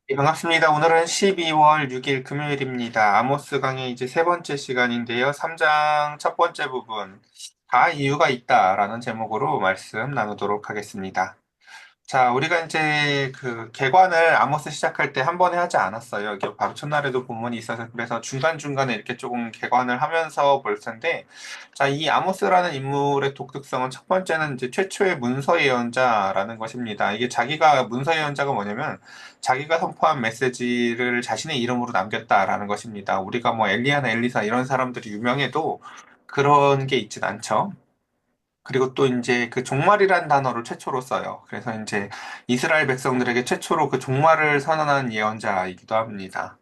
네, 반갑습니다. 오늘은 12월 6일 금요일입니다. 아모스 강의 이제 세 번째 시간인데요. 3장 첫 번째 부분, 다 이유가 있다라는 제목으로 말씀 나누도록 하겠습니다. 자, 우리가 이제 그 개관을 아모스 시작할 때 한 번에 하지 않았어요. 이게 바로 첫날에도 본문이 있어서 그래서 중간중간에 이렇게 조금 개관을 하면서 볼 텐데, 자, 이 아모스라는 인물의 독특성은 첫 번째는 이제 최초의 문서 예언자라는 것입니다. 이게 자기가 문서 예언자가 뭐냐면 자기가 선포한 메시지를 자신의 이름으로 남겼다라는 것입니다. 우리가 뭐 엘리야나 엘리사 이런 사람들이 유명해도 그런 게 있진 않죠. 그리고 또 이제 그 종말이라는 단어를 최초로 써요. 그래서 이제 이스라엘 백성들에게 최초로 그 종말을 선언한 예언자이기도 합니다.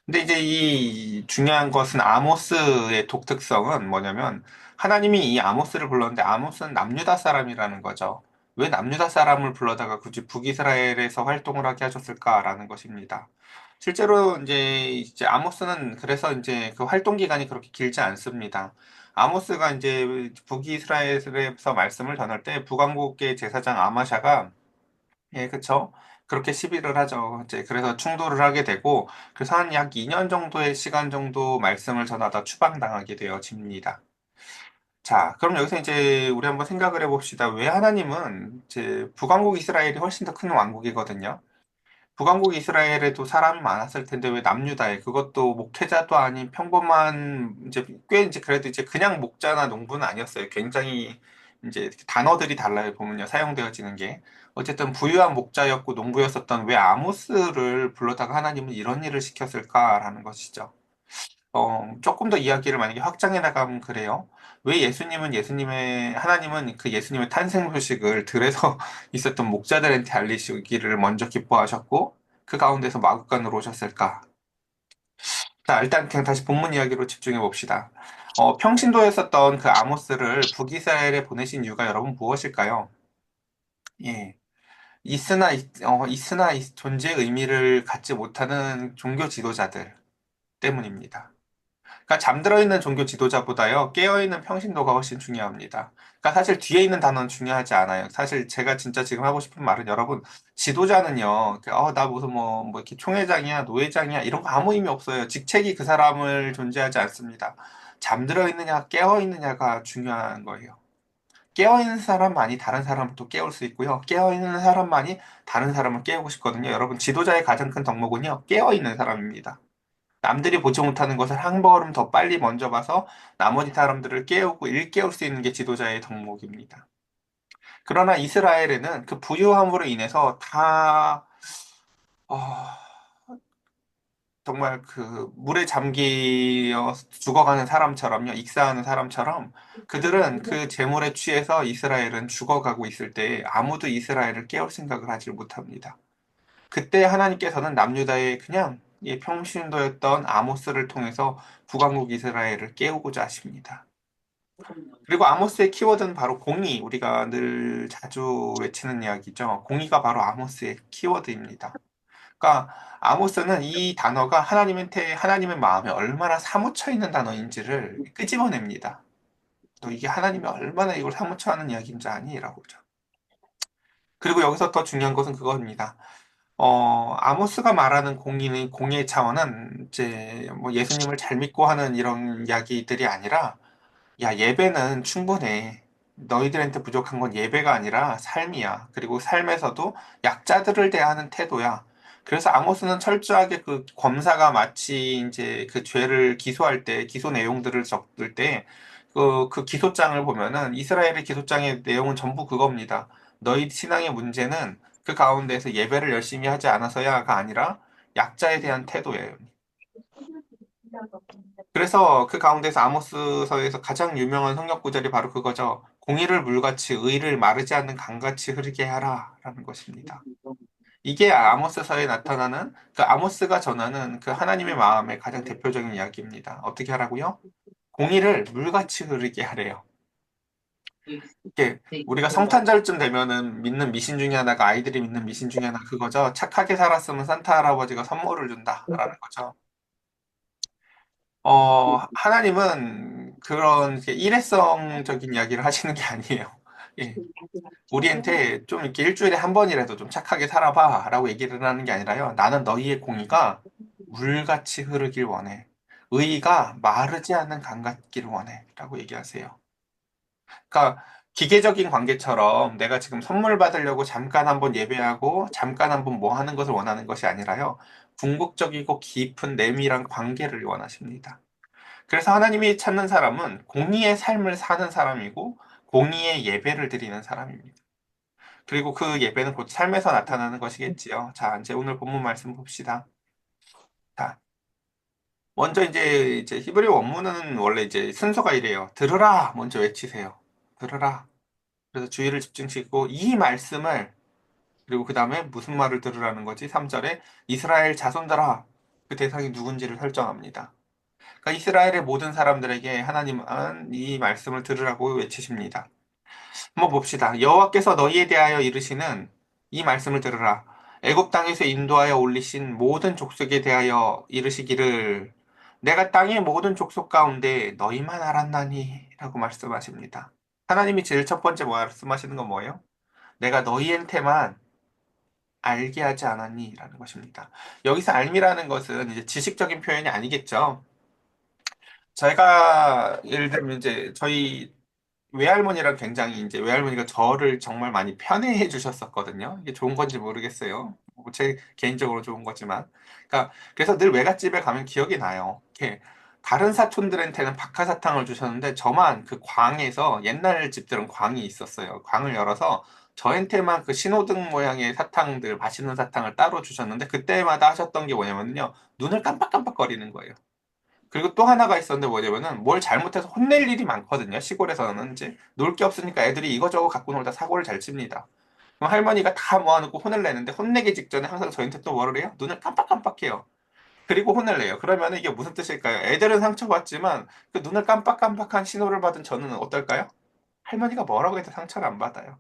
근데 이제 이 중요한 것은 아모스의 독특성은 뭐냐면 하나님이 이 아모스를 불렀는데 아모스는 남유다 사람이라는 거죠. 왜 남유다 사람을 불러다가 굳이 북이스라엘에서 활동을 하게 하셨을까라는 것입니다. 실제로 이제 아모스는 그래서 이제 그 활동 기간이 그렇게 길지 않습니다. 아모스가 이제 북이스라엘에서 말씀을 전할 때 북왕국의 제사장 아마샤가 예, 그쵸. 그렇게 시비를 하죠. 이제 그래서 충돌을 하게 되고, 그래서 한 약 2년 정도의 시간 정도 말씀을 전하다 추방당하게 되어집니다. 자, 그럼 여기서 이제 우리 한번 생각을 해봅시다. 왜 하나님은 이제 북왕국 이스라엘이 훨씬 더 큰 왕국이거든요. 북왕국 이스라엘에도 사람이 많았을 텐데 왜 남유다에 그것도 목회자도 아닌 평범한 이제 꽤 이제 그래도 이제 그냥 목자나 농부는 아니었어요. 굉장히 이제 단어들이 달라요. 보면요. 사용되어지는 게. 어쨌든 부유한 목자였고 농부였었던 왜 아모스를 불러다가 하나님은 이런 일을 시켰을까라는 것이죠. 조금 더 이야기를 만약에 확장해 나가면 그래요. 왜 하나님은 그 예수님의 탄생 소식을 들에서 있었던 목자들한테 알리시기를 먼저 기뻐하셨고, 그 가운데서 마구간으로 오셨을까? 자, 일단 그냥 다시 본문 이야기로 집중해 봅시다. 평신도에 썼던 그 아모스를 북이스라엘에 보내신 이유가 여러분 무엇일까요? 예. 존재의 의미를 갖지 못하는 종교 지도자들 때문입니다. 그러니까 잠들어 있는 종교 지도자보다요, 깨어 있는 평신도가 훨씬 중요합니다. 그러니까 사실 뒤에 있는 단어는 중요하지 않아요. 사실 제가 진짜 지금 하고 싶은 말은 여러분, 지도자는요, 나 무슨 뭐 이렇게 총회장이야, 노회장이야, 이런 거 아무 의미 없어요. 직책이 그 사람을 존재하지 않습니다. 잠들어 있느냐, 깨어 있느냐가 중요한 거예요. 깨어 있는 사람만이 다른 사람을 또 깨울 수 있고요. 깨어 있는 사람만이 다른 사람을 깨우고 싶거든요. 여러분, 지도자의 가장 큰 덕목은요, 깨어 있는 사람입니다. 남들이 보지 못하는 것을 한 걸음 더 빨리 먼저 봐서 나머지 사람들을 깨우고 일깨울 수 있는 게 지도자의 덕목입니다. 그러나 이스라엘에는 그 부유함으로 인해서 다 어, 정말 그 물에 잠기어 죽어가는 사람처럼요, 익사하는 사람처럼 그들은 그 재물에 취해서 이스라엘은 죽어가고 있을 때 아무도 이스라엘을 깨울 생각을 하지 못합니다. 그때 하나님께서는 남유다의 그냥 평신도였던 아모스를 통해서 북왕국 이스라엘을 깨우고자 하십니다. 그리고 아모스의 키워드는 바로 공의, 우리가 늘 자주 외치는 이야기죠. 공의가 바로 아모스의 키워드입니다. 그러니까 아모스는 이 단어가 하나님의 마음에 얼마나 사무쳐 있는 단어인지를 끄집어냅니다. 너 이게 하나님이 얼마나 이걸 사무쳐 하는 이야기인지 아니? 라고 그러죠. 그리고 여기서 더 중요한 것은 그겁니다. 아모스가 말하는 공의 차원은 이제 뭐 예수님을 잘 믿고 하는 이런 이야기들이 아니라, 야, 예배는 충분해. 너희들한테 부족한 건 예배가 아니라 삶이야. 그리고 삶에서도 약자들을 대하는 태도야. 그래서 아모스는 철저하게 그 검사가 마치 이제 그 죄를 기소할 때, 기소 내용들을 적을 때, 그 기소장을 보면은 이스라엘의 기소장의 내용은 전부 그겁니다. 너희 신앙의 문제는 그 가운데서 예배를 열심히 하지 않아서야가 아니라 약자에 대한 태도예요. 그래서 그 가운데서 아모스서에서 가장 유명한 성역 구절이 바로 그거죠. 공의를 물같이 의를 마르지 않는 강같이 흐르게 하라라는 것입니다. 이게 아모스서에 나타나는 그 아모스가 전하는 그 하나님의 마음의 가장 대표적인 이야기입니다. 어떻게 하라고요? 공의를 물같이 흐르게 하래요. 이게 우리가 성탄절쯤 되면은 믿는 미신 중에 하나가 아이들이 믿는 미신 중에 하나 그거죠. 착하게 살았으면 산타 할아버지가 선물을 준다라는 거죠. 하나님은 그런 이렇게 일회성적인 이야기를 하시는 게 아니에요. 예. 우리한테 좀 이렇게 일주일에 한 번이라도 좀 착하게 살아봐 라고 얘기를 하는 게 아니라요. 나는 너희의 공의가 물같이 흐르길 원해. 의의가 마르지 않는 강 같기를 원해. 라고 얘기하세요. 그러니까 기계적인 관계처럼 내가 지금 선물 받으려고 잠깐 한번 예배하고 잠깐 한번 뭐 하는 것을 원하는 것이 아니라요. 궁극적이고 깊은 내밀한 관계를 원하십니다. 그래서 하나님이 찾는 사람은 공의의 삶을 사는 사람이고 공의의 예배를 드리는 사람입니다. 그리고 그 예배는 곧 삶에서 나타나는 것이겠지요. 자, 이제 오늘 본문 말씀 봅시다. 자, 먼저 이제 히브리 원문은 원래 이제 순서가 이래요. 들으라! 먼저 외치세요. 들으라. 그래서 주의를 집중시키고 이 말씀을 그리고 그 다음에 무슨 말을 들으라는 거지? 3절에 이스라엘 자손들아 그 대상이 누군지를 설정합니다. 그러니까 이스라엘의 모든 사람들에게 하나님은 이 말씀을 들으라고 외치십니다. 한번 봅시다. 여호와께서 너희에 대하여 이르시는 이 말씀을 들으라. 애굽 땅에서 인도하여 올리신 모든 족속에 대하여 이르시기를 내가 땅의 모든 족속 가운데 너희만 알았나니 라고 말씀하십니다. 하나님이 제일 첫 번째 말씀하시는 건 뭐예요? 내가 너희한테만 알게 하지 않았니? 라는 것입니다. 여기서 알미라는 것은 이제 지식적인 표현이 아니겠죠. 제가 예를 들면 이제 저희 외할머니랑 굉장히 이제 외할머니가 저를 정말 많이 편애해 주셨었거든요. 이게 좋은 건지 모르겠어요. 뭐제 개인적으로 좋은 거지만. 그러니까 그래서 늘 외갓집에 가면 기억이 나요. 이렇게 다른 사촌들한테는 박하사탕을 주셨는데 저만 그 광에서 옛날 집들은 광이 있었어요. 광을 열어서 저한테만 그 신호등 모양의 사탕들, 맛있는 사탕을 따로 주셨는데 그때마다 하셨던 게 뭐냐면요. 눈을 깜빡깜빡거리는 거예요. 그리고 또 하나가 있었는데 뭐냐면은 뭘 잘못해서 혼낼 일이 많거든요. 시골에서는 이제 놀 게 없으니까 애들이 이거저거 갖고 놀다 사고를 잘 칩니다. 그럼 할머니가 다 모아놓고 혼을 내는데 혼내기 직전에 항상 저한테 또 뭐를 해요? 눈을 깜빡깜빡해요. 그리고 혼을 내요. 그러면 이게 무슨 뜻일까요? 애들은 상처받지만 그 눈을 깜빡깜빡한 신호를 받은 저는 어떨까요? 할머니가 뭐라고 해도 상처를 안 받아요.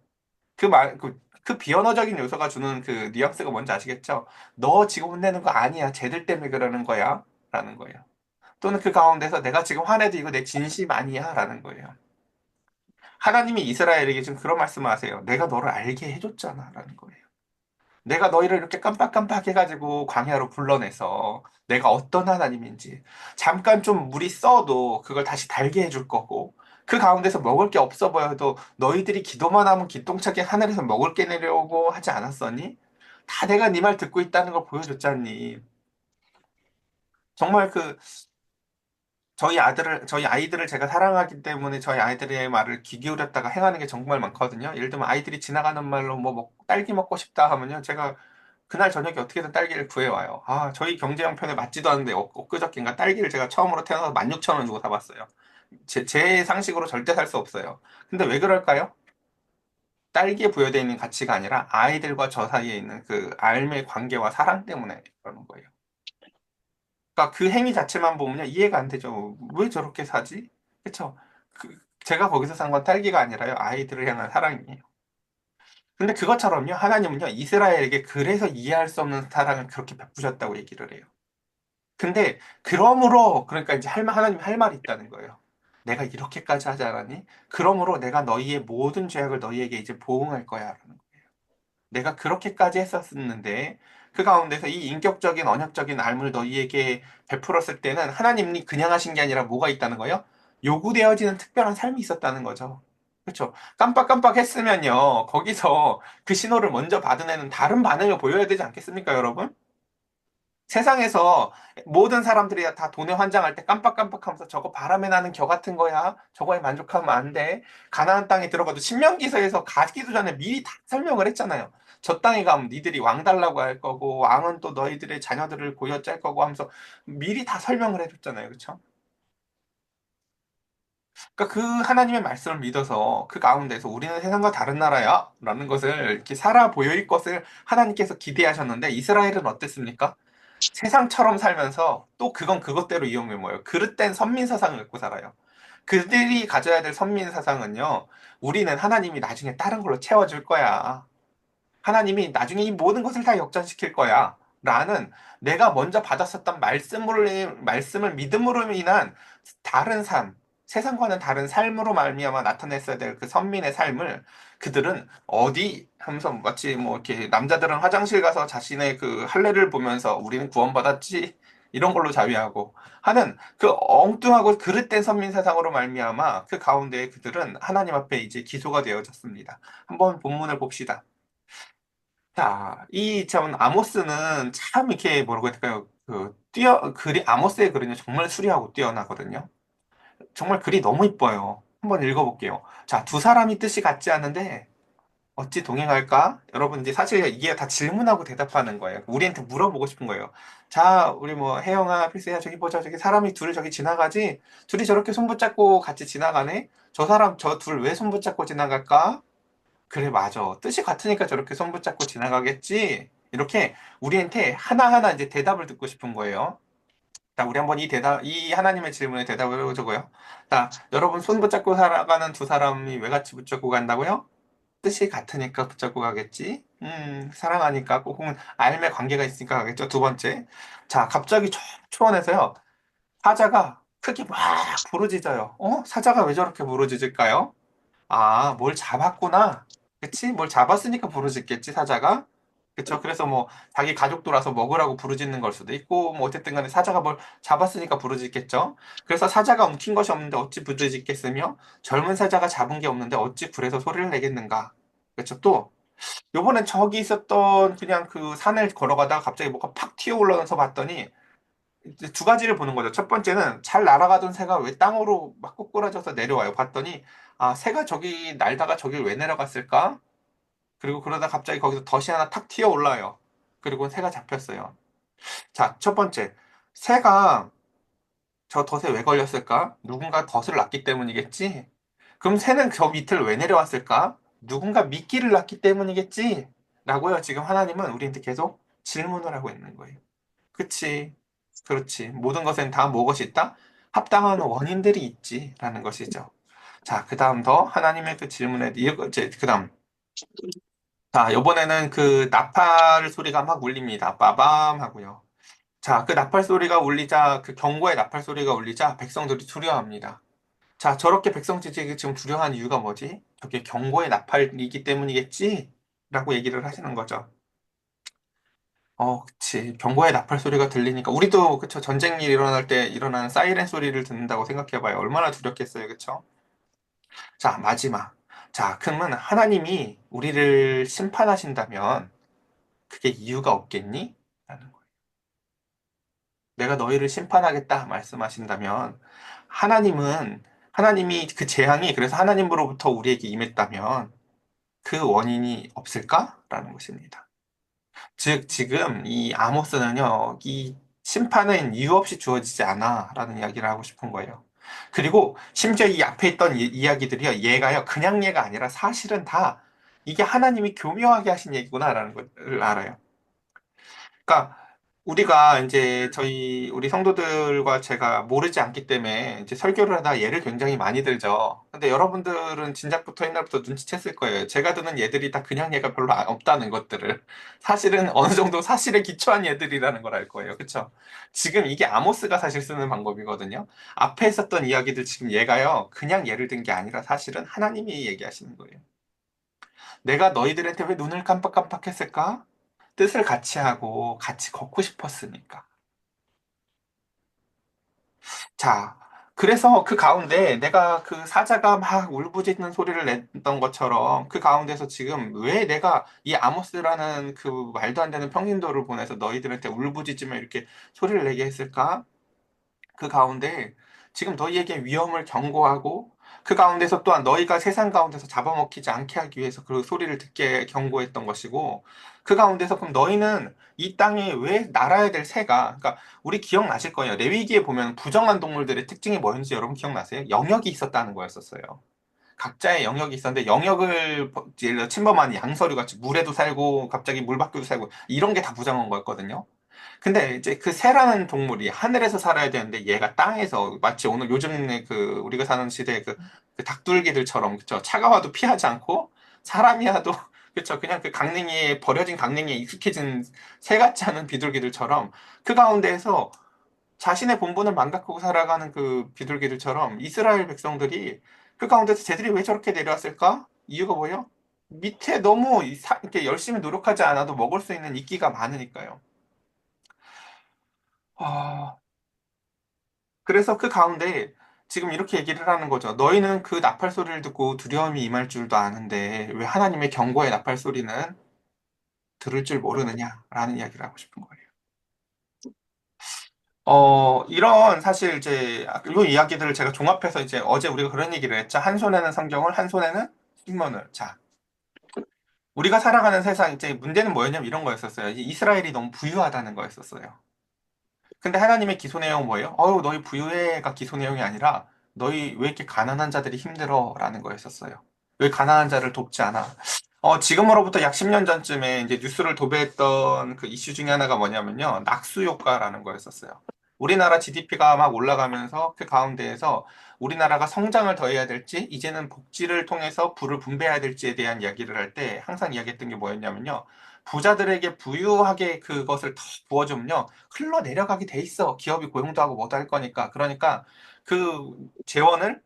그 비언어적인 요소가 주는 그 뉘앙스가 뭔지 아시겠죠? 너 지금 혼내는 거 아니야. 쟤들 때문에 그러는 거야. 라는 거예요. 또는 그 가운데서 내가 지금 화내도 이거 내 진심 아니야 라는 거예요. 하나님이 이스라엘에게 지금 그런 말씀을 하세요. 내가 너를 알게 해줬잖아 라는 거예요. 내가 너희를 이렇게 깜빡깜빡 해가지고 광야로 불러내서 내가 어떤 하나님인지 잠깐 좀 물이 써도 그걸 다시 달게 해줄 거고 그 가운데서 먹을 게 없어 보여도 너희들이 기도만 하면 기똥차게 하늘에서 먹을 게 내려오고 하지 않았었니? 다 내가 네 말 듣고 있다는 걸 보여줬잖니. 정말 저희 아이들을 제가 사랑하기 때문에 저희 아이들의 말을 귀 기울였다가 행하는 게 정말 많거든요. 예를 들면 아이들이 지나가는 말로 딸기 먹고 싶다 하면요. 제가 그날 저녁에 어떻게든 딸기를 구해와요. 아, 저희 경제 형편에 맞지도 않는데 엊그저께인가 딸기를 제가 처음으로 태어나서 16,000원 주고 사봤어요. 제 상식으로 절대 살 수 없어요. 근데 왜 그럴까요? 딸기에 부여되어 있는 가치가 아니라 아이들과 저 사이에 있는 그 알의 관계와 사랑 때문에 그러는 거예요. 그러니까 그 행위 자체만 보면요 이해가 안 되죠. 왜 저렇게 사지? 그쵸? 제가 거기서 산 건 딸기가 아니라요 아이들을 향한 사랑이에요. 근데 그것처럼요 하나님은요 이스라엘에게 그래서 이해할 수 없는 사랑을 그렇게 베푸셨다고 얘기를 해요. 근데 그러므로 그러니까 이제 하나님이 할 말이 있다는 거예요. 내가 이렇게까지 하지 않았니? 그러므로 내가 너희의 모든 죄악을 너희에게 이제 보응할 거야. 내가 그렇게까지 했었는데 그 가운데서 이 인격적인 언약적인 알물 너희에게 베풀었을 때는 하나님이 그냥 하신 게 아니라 뭐가 있다는 거예요? 요구되어지는 특별한 삶이 있었다는 거죠. 그렇죠? 깜빡깜빡 했으면요. 거기서 그 신호를 먼저 받은 애는 다른 반응을 보여야 되지 않겠습니까, 여러분? 세상에서 모든 사람들이 다 돈에 환장할 때 깜빡깜빡하면서 저거 바람에 나는 겨 같은 거야. 저거에 만족하면 안 돼. 가나안 땅에 들어가도 신명기서에서 가기도 전에 미리 다 설명을 했잖아요. 저 땅에 가면 니들이 왕 달라고 할 거고 왕은 또 너희들의 자녀들을 고여짤 거고 하면서 미리 다 설명을 해줬잖아요. 그렇죠? 그러니까 그 하나님의 말씀을 믿어서 그 가운데서 우리는 세상과 다른 나라야 라는 것을 이렇게 살아 보일 것을 하나님께서 기대하셨는데 이스라엘은 어땠습니까? 세상처럼 살면서 또 그건 그것대로 이용해 뭐예요? 그릇된 선민 사상을 갖고 살아요. 그들이 가져야 될 선민 사상은요. 우리는 하나님이 나중에 다른 걸로 채워줄 거야. 하나님이 나중에 이 모든 것을 다 역전시킬 거야. 라는 내가 먼저 받았었던 말씀을 믿음으로 인한 다른 삶, 세상과는 다른 삶으로 말미암아 나타냈어야 될 그 선민의 삶을 그들은 어디 하면서 마치 뭐 이렇게 남자들은 화장실 가서 자신의 그 할례를 보면서 우리는 구원받았지 이런 걸로 자위하고 하는 그 엉뚱하고 그릇된 선민 세상으로 말미암아 그 가운데 그들은 하나님 앞에 이제 기소가 되어졌습니다. 한번 본문을 봅시다. 자, 이 참 아모스는 참 이렇게 뭐라고 해야 될까요? 아모스의 글은요 정말 수리하고 뛰어나거든요. 정말 글이 너무 이뻐요. 한번 읽어볼게요. 자, 두 사람이 뜻이 같지 않은데 어찌 동행할까? 여러분 이제 사실 이게 다 질문하고 대답하는 거예요. 우리한테 물어보고 싶은 거예요. 자, 우리 뭐 혜영아, 필수야 저기 보자. 저기 사람이 둘이 저기 지나가지? 둘이 저렇게 손 붙잡고 같이 지나가네? 저 사람 저 둘 왜 손 붙잡고 지나갈까? 그래, 맞아. 뜻이 같으니까 저렇게 손 붙잡고 지나가겠지? 이렇게 우리한테 하나하나 이제 대답을 듣고 싶은 거예요. 자, 우리 한번 이 하나님의 질문에 대답을 해보자고요. 자, 여러분 손 붙잡고 살아가는 두 사람이 왜 같이 붙잡고 간다고요? 뜻이 같으니까 붙잡고 가겠지? 사랑하니까 혹은 알매 관계가 있으니까 가겠죠. 두 번째. 자, 갑자기 초원에서요. 사자가 크게 막 부르짖어요. 사자가 왜 저렇게 부르짖을까요? 아, 뭘 잡았구나. 그치? 뭘 잡았으니까 부르짖겠지, 사자가? 그쵸? 그래서 뭐, 자기 가족들 와서 먹으라고 부르짖는 걸 수도 있고, 뭐, 어쨌든 간에 사자가 뭘 잡았으니까 부르짖겠죠? 그래서 사자가 움킨 것이 없는데 어찌 부르짖겠으며, 젊은 사자가 잡은 게 없는데 어찌 굴에서 소리를 내겠는가? 그쵸? 또, 요번엔 저기 있었던 그냥 그 산을 걸어가다가 갑자기 뭐가 팍 튀어 올라와서 봤더니, 이제 두 가지를 보는 거죠. 첫 번째는 잘 날아가던 새가 왜 땅으로 막 꼬꾸라져서 내려와요. 봤더니 아, 새가 저기 날다가 저길 왜 내려갔을까? 그리고 그러다 갑자기 거기서 덫이 하나 탁 튀어 올라요. 그리고 새가 잡혔어요. 자, 첫 번째. 새가 저 덫에 왜 걸렸을까? 누군가 덫을 놨기 때문이겠지? 그럼 새는 저 밑을 왜 내려왔을까? 누군가 미끼를 놨기 때문이겠지? 라고요. 지금 하나님은 우리한테 계속 질문을 하고 있는 거예요. 그치. 그렇지. 모든 것엔 다 무엇이 있다? 합당한 원인들이 있지. 라는 것이죠. 자, 그 다음 더 하나님의 그 질문에, 이제, 그 다음. 자, 이번에는 그 나팔 소리가 막 울립니다. 빠밤 하고요. 자, 그 나팔 소리가 울리자, 그 경고의 나팔 소리가 울리자 백성들이 두려워합니다. 자, 저렇게 백성들이 지금 두려워하는 이유가 뭐지? 저게 경고의 나팔이기 때문이겠지? 라고 얘기를 하시는 거죠. 그치. 경고의 나팔 소리가 들리니까 우리도 그쵸. 전쟁 일 일어날 때 일어나는 사이렌 소리를 듣는다고 생각해봐요. 얼마나 두렵겠어요. 그쵸? 자, 마지막. 자, 그러면 하나님이 우리를 심판하신다면 그게 이유가 없겠니? 라는 거예요. 내가 너희를 심판하겠다 말씀하신다면 하나님이 그 재앙이 그래서 하나님으로부터 우리에게 임했다면 그 원인이 없을까? 라는 것입니다. 즉, 지금 이 아모스는요, 이 심판은 이유 없이 주어지지 않아 라는 이야기를 하고 싶은 거예요. 그리고 심지어 이 앞에 있던 이야기들이요, 얘가요, 그냥 얘가 아니라 사실은 다 이게 하나님이 교묘하게 하신 얘기구나라는 걸 알아요. 그러니까 우리가 이제 우리 성도들과 제가 모르지 않기 때문에 이제 설교를 하다 예를 굉장히 많이 들죠. 근데 여러분들은 진작부터 옛날부터 눈치챘을 거예요. 제가 드는 예들이 다 그냥 예가 별로 없다는 것들을. 사실은 어느 정도 사실에 기초한 예들이라는 걸 알 거예요. 그쵸? 지금 이게 아모스가 사실 쓰는 방법이거든요. 앞에 있었던 이야기들 지금 얘가요. 그냥 예를 든 게 아니라 사실은 하나님이 얘기하시는 거예요. 내가 너희들한테 왜 눈을 깜빡깜빡했을까? 뜻을 같이 하고 같이 걷고 싶었으니까. 자, 그래서 그 가운데 내가 그 사자가 막 울부짖는 소리를 냈던 것처럼 그 가운데서 지금 왜 내가 이 아모스라는 그 말도 안 되는 평신도를 보내서 너희들한테 울부짖으며 이렇게 소리를 내게 했을까? 그 가운데 지금 너희에게 위험을 경고하고 그 가운데서 또한 너희가 세상 가운데서 잡아먹히지 않게 하기 위해서 그 소리를 듣게 경고했던 것이고 그 가운데서 그럼 너희는 이 땅에 왜 날아야 될 새가 그러니까 우리 기억나실 거예요. 레위기에 보면 부정한 동물들의 특징이 뭐였는지 여러분 기억나세요? 영역이 있었다는 거였었어요. 각자의 영역이 있었는데 영역을 예를 들어 침범한 양서류 같이 물에도 살고 갑자기 물 밖에도 살고 이런 게 다 부정한 거였거든요. 근데 이제 그 새라는 동물이 하늘에서 살아야 되는데 얘가 땅에서 마치 오늘 요즘에 그 우리가 사는 시대의 그 닭둘기들처럼 그쵸 차가워도 피하지 않고 사람이야도 그쵸 그냥 그 버려진 강냉이에 익숙해진 새 같지 않은 비둘기들처럼 그 가운데에서 자신의 본분을 망각하고 살아가는 그 비둘기들처럼 이스라엘 백성들이 그 가운데서 쟤들이 왜 저렇게 내려왔을까? 이유가 뭐예요? 밑에 너무 이렇게 열심히 노력하지 않아도 먹을 수 있는 이끼가 많으니까요. 아, 그래서 그 가운데 지금 이렇게 얘기를 하는 거죠. 너희는 그 나팔 소리를 듣고 두려움이 임할 줄도 아는데 왜 하나님의 경고의 나팔 소리는 들을 줄 모르느냐라는 이야기를 하고 싶은 거예요. 이런 사실 이제 이 이야기들을 제가 종합해서 이제 어제 우리가 그런 얘기를 했죠. 한 손에는 성경을, 한 손에는 신문을. 자, 우리가 살아가는 세상 이제 문제는 뭐였냐면 이런 거였었어요. 이스라엘이 너무 부유하다는 거였었어요. 근데 하나님의 기소 내용은 뭐예요? 너희 부유해가 기소 내용이 아니라 너희 왜 이렇게 가난한 자들이 힘들어? 라는 거였었어요. 왜 가난한 자를 돕지 않아? 지금으로부터 약 10년 전쯤에 이제 뉴스를 도배했던 그 이슈 중에 하나가 뭐냐면요. 낙수 효과라는 거였었어요. 우리나라 GDP가 막 올라가면서 그 가운데에서 우리나라가 성장을 더 해야 될지, 이제는 복지를 통해서 부를 분배해야 될지에 대한 이야기를 할 때 항상 이야기했던 게 뭐였냐면요. 부자들에게 부유하게 그것을 더 부어주면요. 흘러내려가게 돼 있어. 기업이 고용도 하고 뭐도 할 거니까. 그러니까 그 재원을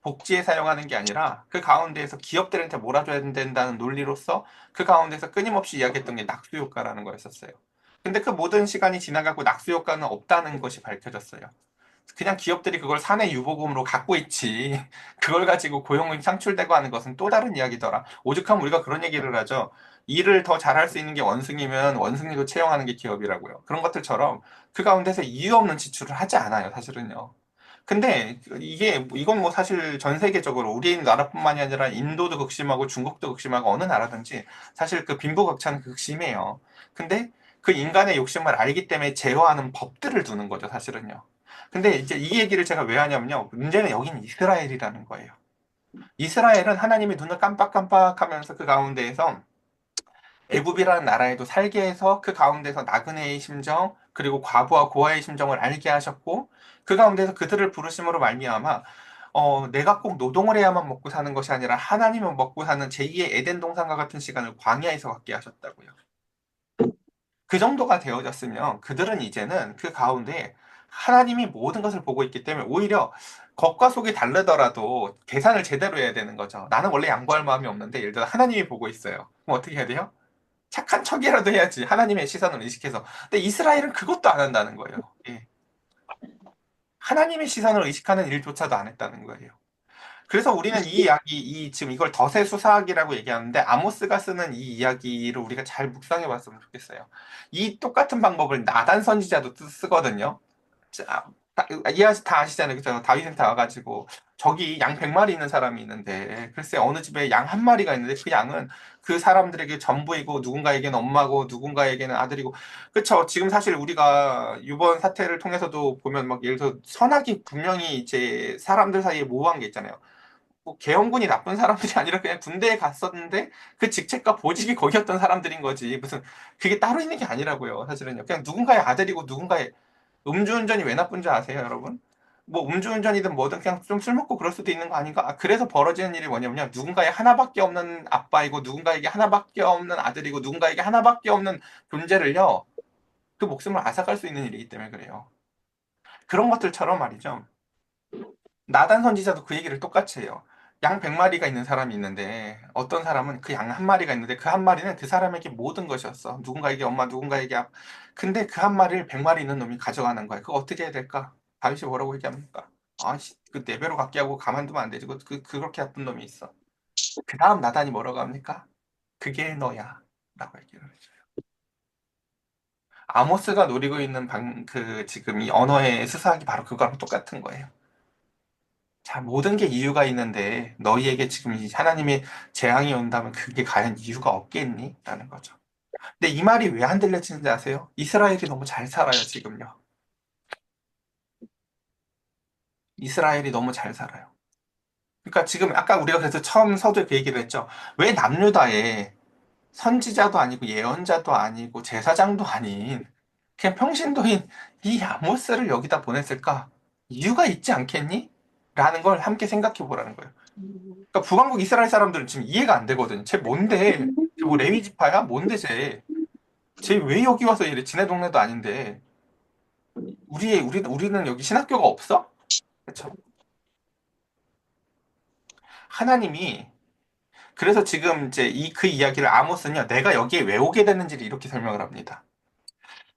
복지에 사용하는 게 아니라 그 가운데에서 기업들한테 몰아줘야 된다는 논리로서 그 가운데서 끊임없이 이야기했던 게 낙수 효과라는 거였었어요. 근데 그 모든 시간이 지나가고 낙수 효과는 없다는 것이 밝혀졌어요. 그냥 기업들이 그걸 사내 유보금으로 갖고 있지. 그걸 가지고 고용이 창출되고 하는 것은 또 다른 이야기더라. 오죽하면 우리가 그런 얘기를 하죠. 일을 더 잘할 수 있는 게 원숭이면 원숭이도 채용하는 게 기업이라고요. 그런 것들처럼 그 가운데서 이유 없는 지출을 하지 않아요, 사실은요. 근데 이건 뭐 사실 전 세계적으로 우리 나라뿐만이 아니라 인도도 극심하고 중국도 극심하고 어느 나라든지 사실 그 빈부격차는 극심해요. 근데 그 인간의 욕심을 알기 때문에 제어하는 법들을 두는 거죠, 사실은요. 근데 이제 이 얘기를 제가 왜 하냐면요. 문제는 여긴 이스라엘이라는 거예요. 이스라엘은 하나님의 눈을 깜빡깜빡하면서 그 가운데에서 애굽이라는 나라에도 살게 해서 그 가운데서 나그네의 심정 그리고 과부와 고아의 심정을 알게 하셨고 그 가운데서 그들을 부르심으로 말미암아 내가 꼭 노동을 해야만 먹고 사는 것이 아니라 하나님은 먹고 사는 제2의 에덴 동산과 같은 시간을 광야에서 갖게 하셨다고요. 그 정도가 되어졌으면 그들은 이제는 그 가운데 하나님이 모든 것을 보고 있기 때문에 오히려 겉과 속이 다르더라도 계산을 제대로 해야 되는 거죠. 나는 원래 양보할 마음이 없는데 예를 들어 하나님이 보고 있어요. 그럼 어떻게 해야 돼요? 착한 척이라도 해야지. 하나님의 시선을 의식해서. 근데 이스라엘은 그것도 안 한다는 거예요. 예. 하나님의 시선을 의식하는 일조차도 안 했다는 거예요. 그래서 우리는 이 이야기, 지금 이걸 덫의 수사학이라고 얘기하는데 아모스가 쓰는 이 이야기를 우리가 잘 묵상해 봤으면 좋겠어요. 이 똑같은 방법을 나단 선지자도 쓰거든요. 자, 다 아시잖아요. 그죠? 다윗한테 와가지고 저기 양 100마리 있는 사람이 있는데 글쎄 어느 집에 양 한 마리가 있는데 그 양은 그 사람들에게 전부이고 누군가에게는 엄마고 누군가에게는 아들이고 그쵸. 지금 사실 우리가 이번 사태를 통해서도 보면 막 예를 들어 선악이 분명히 이제 사람들 사이에 모호한 게 있잖아요. 뭐 계엄군이 나쁜 사람들이 아니라 그냥 군대에 갔었는데 그 직책과 보직이 거기였던 사람들인 거지. 무슨 그게 따로 있는 게 아니라고요. 사실은요. 그냥 누군가의 아들이고 누군가의 음주운전이 왜 나쁜 줄 아세요, 여러분? 뭐 음주운전이든 뭐든 그냥 좀 술 먹고 그럴 수도 있는 거 아닌가? 그래서 벌어지는 일이 뭐냐면요. 누군가의 하나밖에 없는 아빠이고 누군가에게 하나밖에 없는 아들이고 누군가에게 하나밖에 없는 존재를요. 그 목숨을 앗아갈 수 있는 일이기 때문에 그래요. 그런 것들처럼 말이죠. 나단 선지자도 그 얘기를 똑같이 해요. 양 100마리가 있는 사람이 있는데 어떤 사람은 그 양 한 마리가 있는데 그 한 마리는 그 사람에게 모든 것이었어. 누군가에게 엄마, 누군가에게 근데 그 한 마리를 100마리 있는 놈이 가져가는 거야. 그거 어떻게 해야 될까? 다윗이 뭐라고 얘기합니까? 그 네 배로 갖게 하고 가만두면 안 되지. 그렇게 나쁜 놈이 있어. 그 다음 나단이 뭐라고 합니까? 그게 너야. 라고 얘기를 해줘요. 아모스가 노리고 있는 지금 이 언어의 수사학이 바로 그거랑 똑같은 거예요. 자, 모든 게 이유가 있는데 너희에게 지금 이 하나님의 재앙이 온다면 그게 과연 이유가 없겠니? 라는 거죠. 근데 이 말이 왜 안 들려지는지 아세요? 이스라엘이 너무 잘 살아요, 지금요. 이스라엘이 너무 잘 살아요. 그러니까 지금 아까 우리가 그래서 처음 서두에 그 얘기를 했죠. 왜 남유다에 선지자도 아니고 예언자도 아니고 제사장도 아닌 그냥 평신도인 이 아모스를 여기다 보냈을까? 이유가 있지 않겠니? 라는 걸 함께 생각해 보라는 거예요. 그러니까 북왕국 이스라엘 사람들은 지금 이해가 안 되거든요. 쟤 뭔데? 쟤 뭐 레위 지파야? 뭔데 쟤? 쟤 왜 여기 와서 이래? 지네 동네도 아닌데. 우리는 여기 신학교가 없어? 그쵸? 하나님이, 그래서 지금 이제 그 이야기를 아모스는요, 내가 여기에 왜 오게 됐는지를 이렇게 설명을 합니다.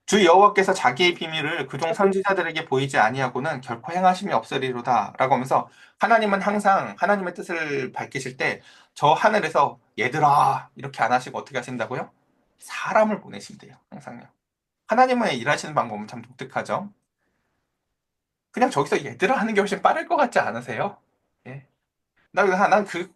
주 여호와께서 자기의 비밀을 그종 선지자들에게 보이지 아니하고는 결코 행하심이 없으리로다 라고 하면서 하나님은 항상 하나님의 뜻을 밝히실 때 저 하늘에서 얘들아 이렇게 안 하시고 어떻게 하신다고요? 사람을 보내신대요. 항상요. 하나님은 일하시는 방법은 참 독특하죠. 그냥 저기서 얘들아 하는 게 훨씬 빠를 것 같지 않으세요? 예. 난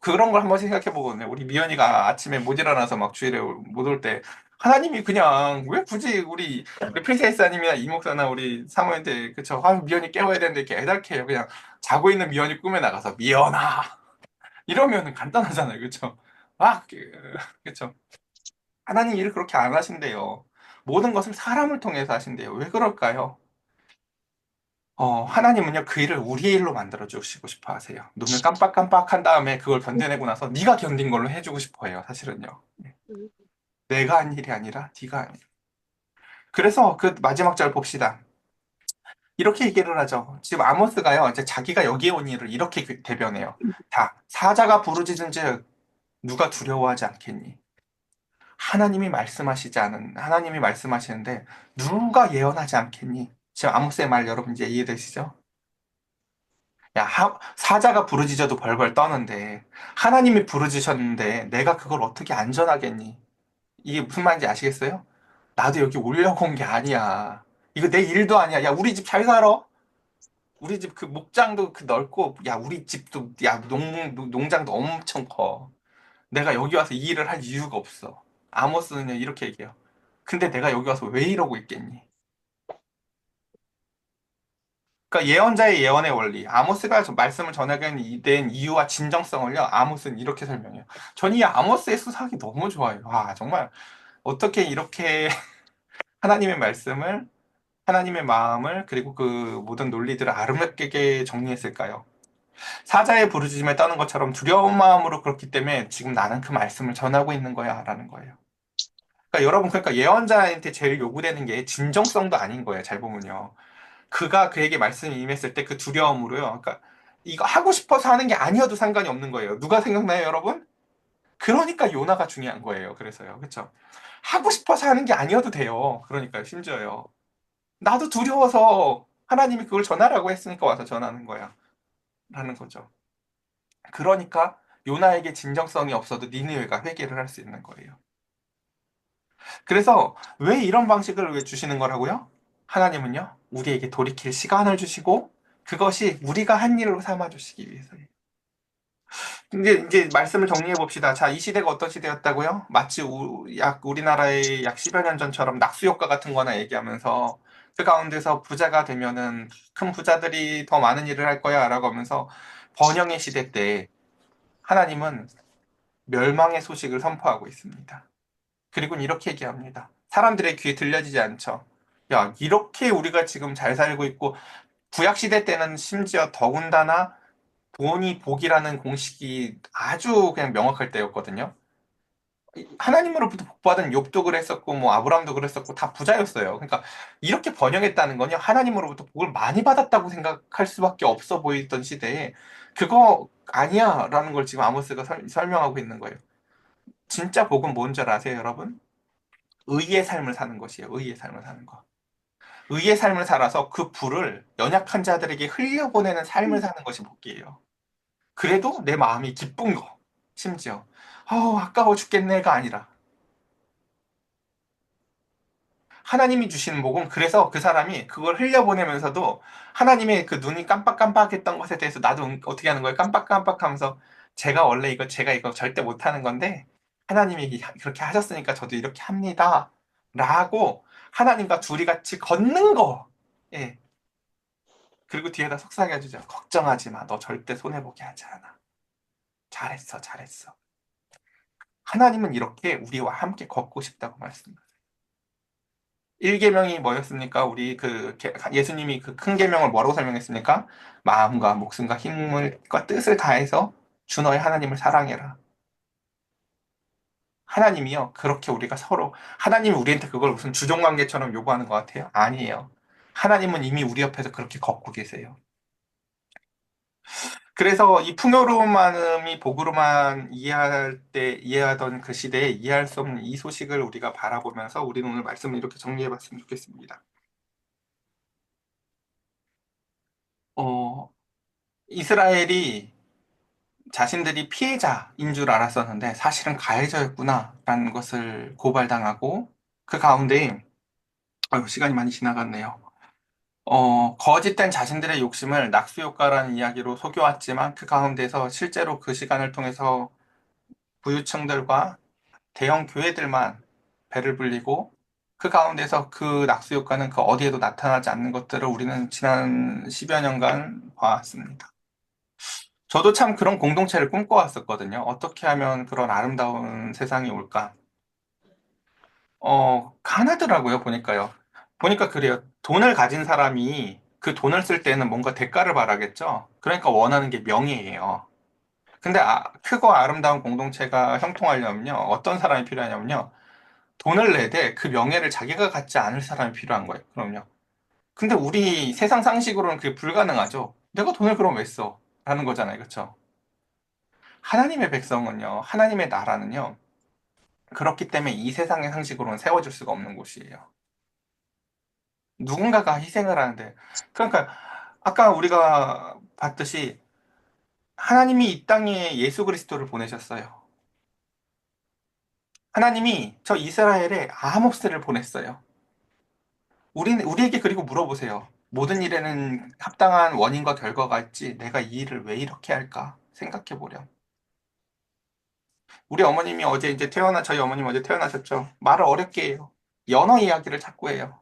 그런 걸 한번 생각해 보거든요. 우리 미연이가 아침에 못 일어나서 막 주일에 못 올 때, 하나님이 그냥, 왜 굳이 우리 프리세이스님이나 이목사나 우리 사모한테, 그쵸? 아, 미연이 깨워야 되는데 이렇게 애달게 해요. 그냥 자고 있는 미연이 꿈에 나가서, 미연아! 이러면 간단하잖아요. 그쵸? 아, 그쵸? 하나님 일을 그렇게 안 하신대요. 모든 것을 사람을 통해서 하신대요. 왜 그럴까요? 하나님은요, 그 일을 우리의 일로 만들어 주시고 싶어 하세요. 눈을 깜빡깜빡 한 다음에 그걸 견뎌내고 나서 네가 견딘 걸로 해주고 싶어 해요, 사실은요. 예. 내가 한 일이 아니라 네가 한 일. 그래서 그 마지막 절 봅시다. 이렇게 얘기를 하죠. 지금 아모스가요, 이제 자기가 여기에 온 일을 이렇게 대변해요. 자, 사자가 부르짖은즉 누가 두려워하지 않겠니? 하나님이 말씀하시는데 누가 예언하지 않겠니? 지금 아모스의 말 여러분 이제 이해되시죠? 야, 사자가 부르짖어도 벌벌 떠는데, 하나님이 부르짖으셨는데, 내가 그걸 어떻게 안전하겠니? 이게 무슨 말인지 아시겠어요? 나도 여기 오려고 온 게 아니야. 이거 내 일도 아니야. 야, 우리 집 잘 살아? 우리 집 그 목장도 그 넓고, 야, 우리 집도, 야, 농장도 엄청 커. 내가 여기 와서 이 일을 할 이유가 없어. 아모스는 이렇게 얘기해요. 근데 내가 여기 와서 왜 이러고 있겠니? 그러니까 예언자의 예언의 원리. 아모스가 말씀을 전하게 된 이유와 진정성을요. 아모스는 이렇게 설명해요. 전 이 아모스의 수사학이 너무 좋아요. 아, 정말 어떻게 이렇게 하나님의 말씀을, 하나님의 마음을, 그리고 그 모든 논리들을 아름답게 정리했을까요? 사자의 부르짖음에 떠는 것처럼 두려운 마음으로 그렇기 때문에 지금 나는 그 말씀을 전하고 있는 거야, 라는 거예요. 그러니까 여러분, 그러니까 예언자한테 제일 요구되는 게 진정성도 아닌 거예요, 잘 보면요. 그가 그에게 말씀이 임했을 때 그 두려움으로요. 그러니까 이거 하고 싶어서 하는 게 아니어도 상관이 없는 거예요. 누가 생각나요, 여러분? 그러니까 요나가 중요한 거예요. 그래서요. 그렇죠? 하고 싶어서 하는 게 아니어도 돼요. 그러니까 심지어요. 나도 두려워서 하나님이 그걸 전하라고 했으니까 와서 전하는 거야. 라는 거죠. 그러니까 요나에게 진정성이 없어도 니느웨가 회개를 할 수 있는 거예요. 그래서 왜 이런 방식을 왜 주시는 거라고요? 하나님은요, 우리에게 돌이킬 시간을 주시고, 그것이 우리가 한 일로 삼아 주시기 위해서예요. 이제 말씀을 정리해 봅시다. 자, 이 시대가 어떤 시대였다고요? 마치 우리나라의 약 10여 년 전처럼 낙수효과 같은 거나 얘기하면서 그 가운데서 부자가 되면은 큰 부자들이 더 많은 일을 할 거야 라고 하면서 번영의 시대 때 하나님은 멸망의 소식을 선포하고 있습니다. 그리고 이렇게 얘기합니다. 사람들의 귀에 들려지지 않죠. 야, 이렇게 우리가 지금 잘 살고 있고, 구약시대 때는 심지어 더군다나 돈이 복이라는 공식이 아주 그냥 명확할 때였거든요. 하나님으로부터 복받은 욥도 그랬었고, 뭐, 아브라함도 그랬었고, 다 부자였어요. 그러니까, 이렇게 번영했다는 건요, 하나님으로부터 복을 많이 받았다고 생각할 수밖에 없어 보이던 시대에, 그거 아니야, 라는 걸 지금 아모스가 설명하고 있는 거예요. 진짜 복은 뭔 줄 아세요, 여러분? 의의 삶을 사는 것이에요. 의의 삶을 사는 거. 의의 삶을 살아서 그 불을 연약한 자들에게 흘려보내는 삶을 사는 것이 복이에요. 그래도 내 마음이 기쁜 거. 심지어. 아까워 죽겠네가 아니라. 하나님이 주시는 복은 그래서 그 사람이 그걸 흘려보내면서도 하나님의 그 눈이 깜빡깜빡했던 것에 대해서 나도 어떻게 하는 거예요? 깜빡깜빡하면서 제가 이거 절대 못하는 건데 하나님이 그렇게 하셨으니까 저도 이렇게 합니다. 라고 하나님과 둘이 같이 걷는 거. 예. 그리고 뒤에다 속삭여 주죠. 걱정하지 마. 너 절대 손해보게 하지 않아. 잘했어, 잘했어. 하나님은 이렇게 우리와 함께 걷고 싶다고 말씀합니다. 1계명이 뭐였습니까? 우리 예수님이 그 큰 계명을 뭐라고 설명했습니까? 마음과 목숨과 힘과 뜻을 다해서 주 너의 하나님을 사랑해라. 하나님이요. 그렇게 우리가 서로 하나님이 우리한테 그걸 무슨 주종관계처럼 요구하는 것 같아요? 아니에요. 하나님은 이미 우리 옆에서 그렇게 걷고 계세요. 그래서 이 풍요로움만이 복으로만 이해하던 그 시대에 이해할 수 없는 이 소식을 우리가 바라보면서 우리는 오늘 말씀을 이렇게 정리해 봤으면 좋겠습니다. 어, 이스라엘이 자신들이 피해자인 줄 알았었는데 사실은 가해자였구나라는 것을 고발당하고 그 가운데 시간이 많이 지나갔네요. 거짓된 자신들의 욕심을 낙수효과라는 이야기로 속여왔지만 그 가운데서 실제로 그 시간을 통해서 부유층들과 대형 교회들만 배를 불리고 그 가운데서 그 낙수효과는 그 어디에도 나타나지 않는 것들을 우리는 지난 10여 년간 봐왔습니다. 저도 참 그런 공동체를 꿈꿔왔었거든요. 어떻게 하면 그런 아름다운 세상이 올까? 가나더라고요, 보니까요. 보니까 그래요. 돈을 가진 사람이 그 돈을 쓸 때는 뭔가 대가를 바라겠죠? 그러니까 원하는 게 명예예요. 근데 크고 아름다운 공동체가 형통하려면요, 어떤 사람이 필요하냐면요, 돈을 내되 그 명예를 자기가 갖지 않을 사람이 필요한 거예요. 그럼요. 근데 우리 세상 상식으로는 그게 불가능하죠. 내가 돈을 그럼 왜 써? 라는 거잖아요. 그렇죠? 하나님의 백성은요, 하나님의 나라는요, 그렇기 때문에 이 세상의 상식으로는 세워질 수가 없는 곳이에요. 누군가가 희생을 하는데, 그러니까 아까 우리가 봤듯이 하나님이 이 땅에 예수 그리스도를 보내셨어요. 하나님이 저 이스라엘에 아모스를 보냈어요. 우리에게 그리고 물어보세요. 모든 일에는 합당한 원인과 결과가 있지. 내가 이 일을 왜 이렇게 할까? 생각해 보렴. 우리 어머님이 어제 이제 저희 어머님 어제 태어나셨죠? 말을 어렵게 해요. 연어 이야기를 자꾸 해요.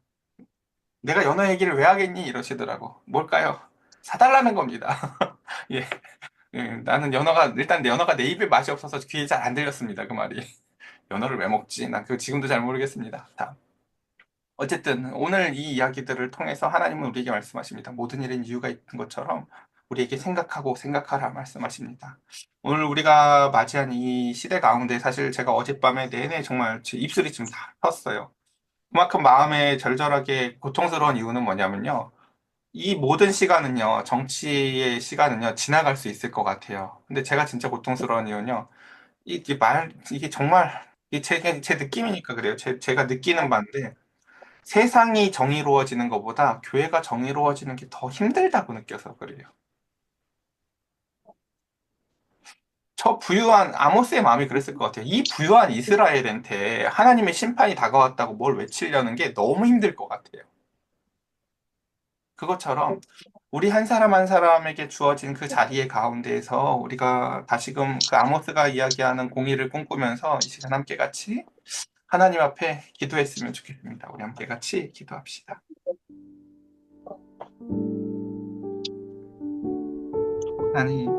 내가 연어 얘기를 왜 하겠니? 이러시더라고. 뭘까요? 사달라는 겁니다. 예, 나는 일단 연어가 내 입에 맛이 없어서 귀에 잘 안 들렸습니다. 그 말이. 연어를 왜 먹지? 난 그거 지금도 잘 모르겠습니다. 다음. 어쨌든 오늘 이 이야기들을 통해서 하나님은 우리에게 말씀하십니다. 모든 일엔 이유가 있는 것처럼 우리에게 생각하고 생각하라 말씀하십니다. 오늘 우리가 맞이한 이 시대 가운데 사실 제가 어젯밤에 내내 정말 제 입술이 지금 다 텄어요. 그만큼 마음에 절절하게 고통스러운 이유는 뭐냐면요. 이 모든 시간은요, 정치의 시간은요, 지나갈 수 있을 것 같아요. 근데 제가 진짜 고통스러운 이유는요, 이게 정말, 이게 제 느낌이니까 그래요. 제가 느끼는 바인데, 세상이 정의로워지는 것보다 교회가 정의로워지는 게 더 힘들다고 느껴서 그래요. 저 부유한 아모스의 마음이 그랬을 것 같아요. 이 부유한 이스라엘한테 하나님의 심판이 다가왔다고 뭘 외치려는 게 너무 힘들 것 같아요. 그것처럼 우리 한 사람 한 사람에게 주어진 그 자리의 가운데에서 우리가 다시금 그 아모스가 이야기하는 공의를 꿈꾸면서 이 시간 함께 같이 하나님 앞에 기도했으면 좋겠습니다. 우리 함께 같이 기도합시다. 하나님,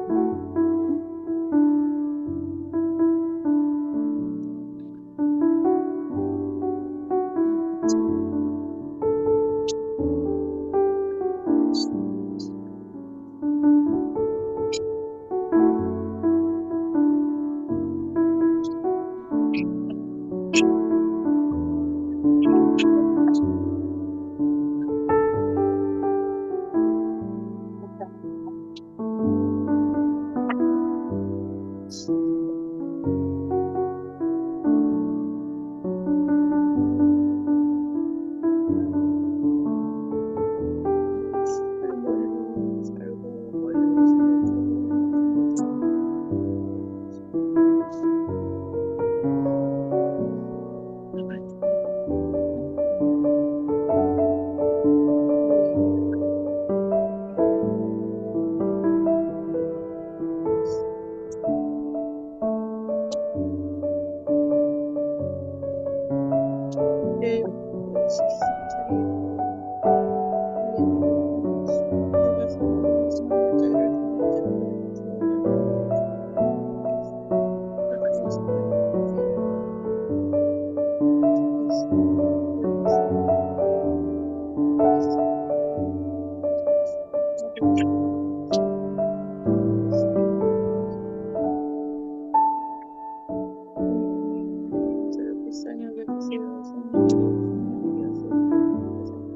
멀리 살고 멀리 살고 내가 사랑하는 선교자를 통해서 불쌍히 여겨주세요. 성령으로 충만하게 하소서.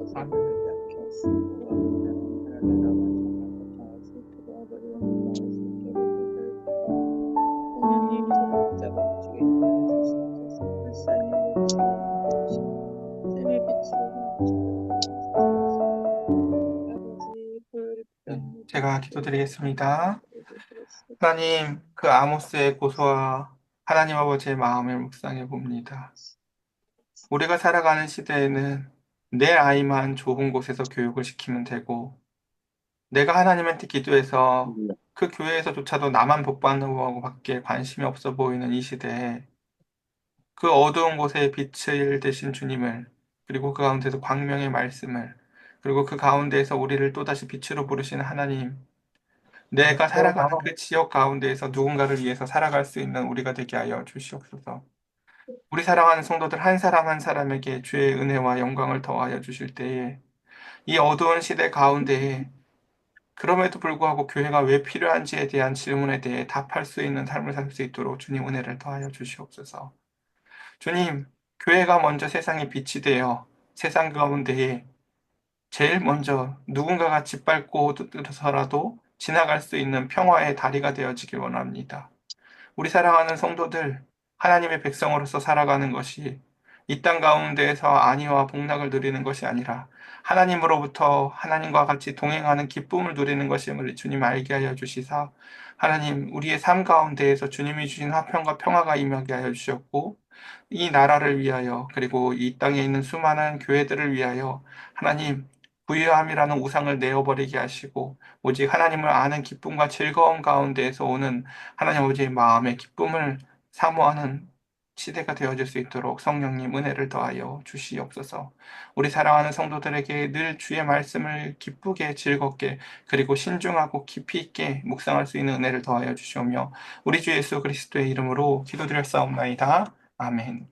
세상 것을 바라지 않게 제가 기도드리겠습니다. 기도드렸습니다. 하나님, 그 아모스의 고소와 하나님 아버지의 마음을 묵상해 봅니다. 우리가 살아가는 시대에는 내 아이만 좋은 곳에서 교육을 시키면 되고, 내가 하나님한테 기도해서 그 교회에서조차도 나만 복받는 거밖에 관심이 없어 보이는 이 시대에 그 어두운 곳에 빛을 되신 주님을, 그리고 그 가운데서 광명의 말씀을, 그리고 그 가운데에서 우리를 또다시 빛으로 부르시는 하나님, 내가 살아가는 그 지역 가운데에서 누군가를 위해서 살아갈 수 있는 우리가 되게 하여 주시옵소서. 우리 사랑하는 성도들 한 사람 한 사람에게 주의 은혜와 영광을 더하여 주실 때에 이 어두운 시대 가운데에 그럼에도 불구하고 교회가 왜 필요한지에 대한 질문에 대해 답할 수 있는 삶을 살 수 있도록 주님 은혜를 더하여 주시옵소서. 주님, 교회가 먼저 세상의 빛이 되어 세상 가운데에 제일 먼저 누군가가 짓밟고 들어서라도 지나갈 수 있는 평화의 다리가 되어지길 원합니다. 우리 사랑하는 성도들, 하나님의 백성으로서 살아가는 것이 이 땅 가운데에서 안위와 복락을 누리는 것이 아니라 하나님으로부터 하나님과 같이 동행하는 기쁨을 누리는 것임을 주님 알게 하여 주시사 하나님 우리의 삶 가운데에서 주님이 주신 화평과 평화가 임하게 하여 주셨고 이 나라를 위하여 그리고 이 땅에 있는 수많은 교회들을 위하여 하나님 부유함이라는 우상을 내어버리게 하시고 오직 하나님을 아는 기쁨과 즐거움 가운데에서 오는 하나님 아버지의 마음의 기쁨을 사모하는 시대가 되어질 수 있도록 성령님 은혜를 더하여 주시옵소서. 우리 사랑하는 성도들에게 늘 주의 말씀을 기쁘게 즐겁게 그리고 신중하고 깊이 있게 묵상할 수 있는 은혜를 더하여 주시오며 우리 주 예수 그리스도의 이름으로 기도드렸사옵나이다. 아멘.